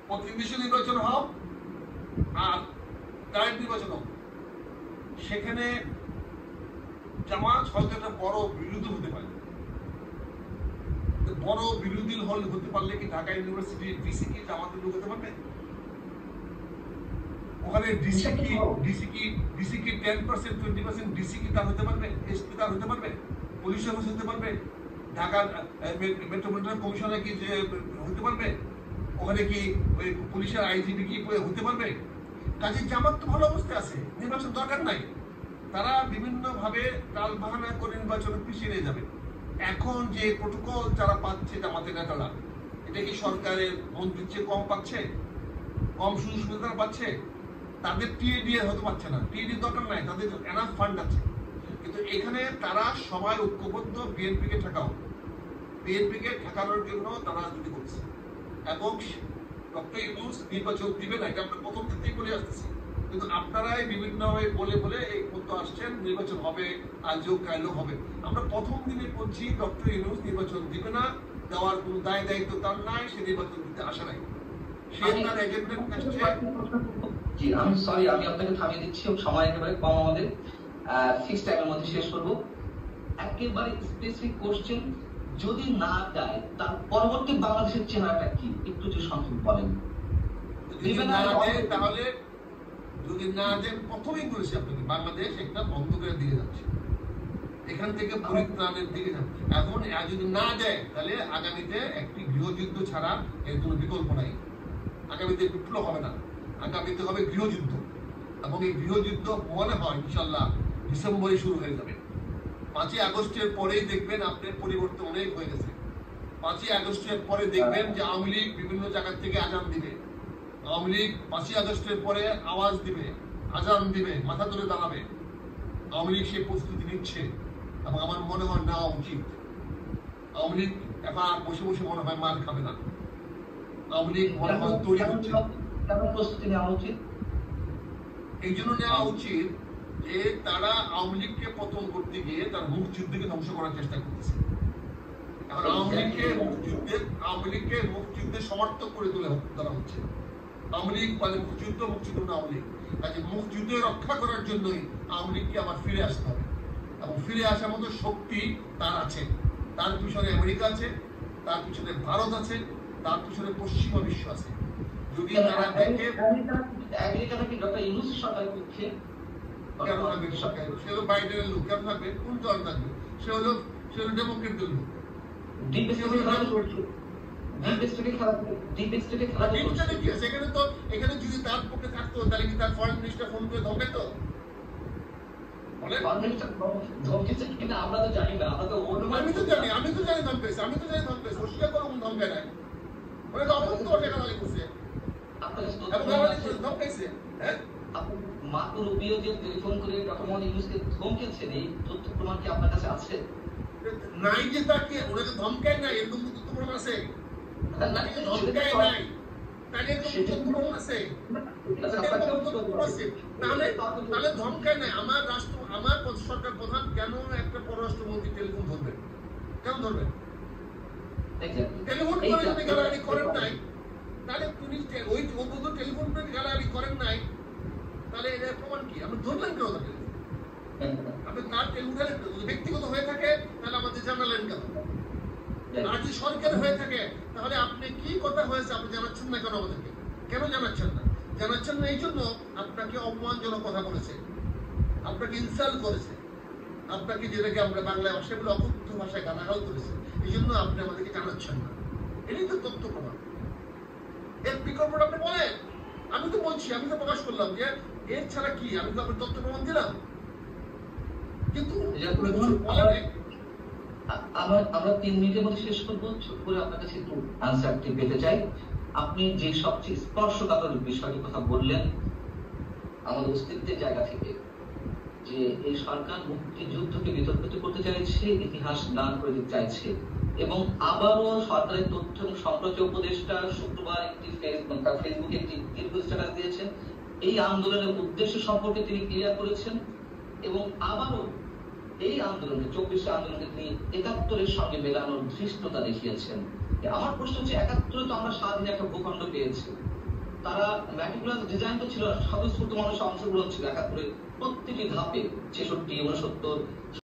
প্রতিনিধি নির্বাচন হোক আর ডাইরেক্ট নির্বাচন হোক, সেখানে জামাত হয়তো একটা বড় বিরোধী হতে পারে। বড় বিরোধী হতে পারলে কি ঢাকা ইউনিভার্সিটির ডিসি কি জামাতের লোক হতে পারবে? ওখানে ডিসি কি 10% 20% ডিসি কি তার হতে পারবে? এসপি তার হতে পারবে? পুলিশ অফিস হতে পারবে? ঢাকার মেট্রোপলিটন কমিশনার কি যে হতে পারবে? ওখানে কি ওই পুলিশের আইজিপি কি হতে পারবে? কাজে জামাত তো ভালো অবস্থায় আছে, নির্বাচন দরকার নাই। তারা বিভিন্ন ভাবে টাল বাহানা করে নির্বাচন পিছিয়ে নিয়ে যাবে। এখন যে প্রোটোকল যারা পাচ্ছে জামাতের নেতারা, এটা কি সরকারের মন্ত্রীর চেয়ে কম পাচ্ছে? কম সুযোগ সুবিধা পাচ্ছে? তাদের টিএডি হতে পারছে না, টিএডি দরকার নাই, তাদের এনাফ ফান্ড আছে। কিন্তু এখানে তারা সবাই ঐক্যবদ্ধ বিএনপিকে ঠেকাও, বিএনপিকে ঠেকানোর জন্য তারা রাজনীতি করছে। এবং ডক্টর ইউনূস নির্বাচন দিবে না, এটা আমরা প্রথম থেকেই বলে আসতেছি। কিন্তু আপনারাই বিভিন্নভাবে বলে বলে এই পর্যন্ত আসছেন নির্বাচন হবে, আজও কাইলও হবে। আমরা প্রথম দিনে বলছি ডক্টর ইউনূস নির্বাচন দিবে না, দেওয়ার কোনো দায় দায়িত্ব তার নাই, সে নির্বাচন দিতে আসে নাই। সে তার এজেন্ডার আসছে। জি, আমি সরি, আমি আপনাকে থামিয়ে দিচ্ছি, সময় একেবারে কম আমাদের, ফিক্সড টাইমের মধ্যে শেষ করব। একেবারে স্পেসিফিক কোশ্চেন, যদি না যায় তার পরবর্তী বাংলাদেশের চেহারাটা কি একটু যদি সংক্ষেপে বলেন। তাহলে যদি না দেন, প্রথমেই বলেছি আপনাকে বাংলাদেশ একটা অন্ধকারের দিকে যাচ্ছে, এখান থেকে পরিত্রাণের দিকে যাচ্ছে। এখন যদি না দেয় তাহলে আগামীতে একটি গৃহযুদ্ধ ছাড়া এর কোনো বিকল্প নাই। আগামীতে বিপ্লব হবে না, আগামীতে হবে গৃহযুদ্ধ। এবং এই গৃহযুদ্ধ মনে হয় ইনশাল্লাহ ডিসেম্বরে শুরু হয়ে যাবে। 5ই আগস্টের পরেই দেখবেন আপনার পরিবর্তন অনেক হয়ে গেছে। 5ই আগস্টের পরে দেখবেন যে আওয়ামী লীগ বিভিন্ন জায়গা থেকে আজান দিবে। আওয়ামী লীগ 5ই আগস্টের পরে আওয়াজ দিবে, আজান দিবে, মাথা তুলে দাঁড়াবে। আওয়ামী লীগ সেই প্রস্তুতি নিচ্ছে এবং আমার মনে হয় নেওয়া উচিত। আওয়ামী লীগ এখন আর বসে বসে মনে হয় মার খাবে না। আওয়ামী লীগ মনে হয় তৈরি হচ্ছে। প্রস্তুতি নেওয়া উচিত, এই জন্য নেওয়া উচিত যে তারা আওয়ামী লীগকে পতন করতে গিয়ে তার মুক্তিযুদ্ধকে ধ্বংস করার চেষ্টা করতেছে। এখন আওয়ামী লীগকে মুক্তিযুদ্ধের সমর্থক করে তোলা হচ্ছে। আওয়ামী লীগ মানে মুক্তিযুদ্ধ না আওয়ামী লীগ। কাজে মুক্তিযুদ্ধ রক্ষা করার জন্যই আওয়ামী লীগকে আবার ফিরে আসতে হবে। এবং ফিরে আসার মতো শক্তি তার আছে। তার পিছনে আমেরিকা আছে, তার পিছনে ভারত আছে, তার পিছনে পশ্চিমা বিশ্ব আছে। যদি তারা দেখে আমেরিকা নাকি ডক্টর ইউনূস সরকারের পক্ষে, কেন থাকবে সরকার? সে হলো বাইডেনের লোক, কেন থাকবে? কোন দল থাকবে? সে হলো ডেমোক্রেটদের লোক। এখানে যদি তার পক্ষে থাকতো তাহলে কি তার ফরেন মিনিস্টার ফোন করে ধমকাইত? আমরা তো জানি না, আমি তো জানি ধমকাইছে, অস্বীকার করো ধমকায় নাই। ওরা তো অবস্থ গালাগালি করছে, ধমকাইছে। হ্যাঁ, মার্কো রুবিও যে টেলিফোন করে ডক্টর মোহাম্মদ ইউনূসকে ধমকিয়েছেন, এই তথ্য প্রমাণ কি আপনার কাছে আছে? নাই যে তাকে ওনাকে ধমকায় নাই, এরকম তথ্য প্রমাণ আছে? ধমকায় নাই তাহলে তথ্য প্রমাণ আছে? তাহলে ধমকায় নাই। আমার সরকার প্রধান কেন একটা পররাষ্ট্রমন্ত্রী টেলিফোন ধরবেন? কেন ধরবেন? টেলিফোন করে যদি গালাগালি করেন নাই, তাহলে তিনি ওই টেলিফোন করে গালাগালি করেন নাই, তাহলে এর প্রমাণ কি? আপনি ধরলেন কেন তাকে? আপনি তার টেলিফোন ব্যক্তিগত হয়ে থাকে তাহলে আমাদের জানালেন কেন? আর যদি সরকার হয়ে থাকে তাহলে আপনি কি কথা হয়েছে আপনি জানাচ্ছেন না কেন? আমাদেরকে কেন জানাচ্ছেন না? জানাচ্ছেন না এই জন্য আপনাকে অপমানজনক কথা বলেছে, আপনাকে ইনসাল্ট করেছে, আপনাকে যেটাকে আমরা বাংলায় ভাষায় বলে অকথ্য ভাষায় গালাগাল করেছে। এই জন্য আপনি আমাদেরকে জানাচ্ছেন না। এটাই তো তথ্য প্রমাণ। এর বিকল্প আপনি বলেন। আমি তো বলছি, আমি তো প্রকাশ করলাম যে এর ছাড়া কি? আমি তো আপনার তথ্য প্রমাণ দিলাম, কিন্তু আমরা 3 মিনিটের মধ্যে শেষ করবো। ছোট করে আপনার কাছে একটু আনসারটি পেতে চাই। আপনি যে সবচেয়ে স্পর্শকাতর বিষয়টির কথা বললেন আমাদের অস্তিত্বের জায়গা থেকে, যে এই সরকার মুক্তিযুদ্ধকে বিতর্কিত করতে চাইছে, ইতিহাস দান করে দিতে চাইছে, এবং আবারও সরকারের তথ্য এবং সম্প্রচার উপদেষ্টা শুক্রবার তার ফেসবুকে একটি দীর্ঘ স্ট্যাটাস দিয়েছেন। এই আন্দোলনের উদ্দেশ্য সম্পর্কে তিনি ক্লিয়ার করেছেন এবং আবারও এই আন্দোলনে 24 আন্দোলনকে তিনি 71-এর সঙ্গে মেলানোর ধৃষ্টতা দেখিয়েছেন। আমার প্রশ্ন হচ্ছে, 71-এ তো আমরা স্বাধীন একটা ভূখণ্ড পেয়েছি, তারা ম্যাটিকুলাস ডিজাইন তো ছিল, স্বতঃস্ফূর্ত মানুষ অংশগ্রহণ ছিল একাত্তরে প্রত্যেকটি ধাপে 66, 69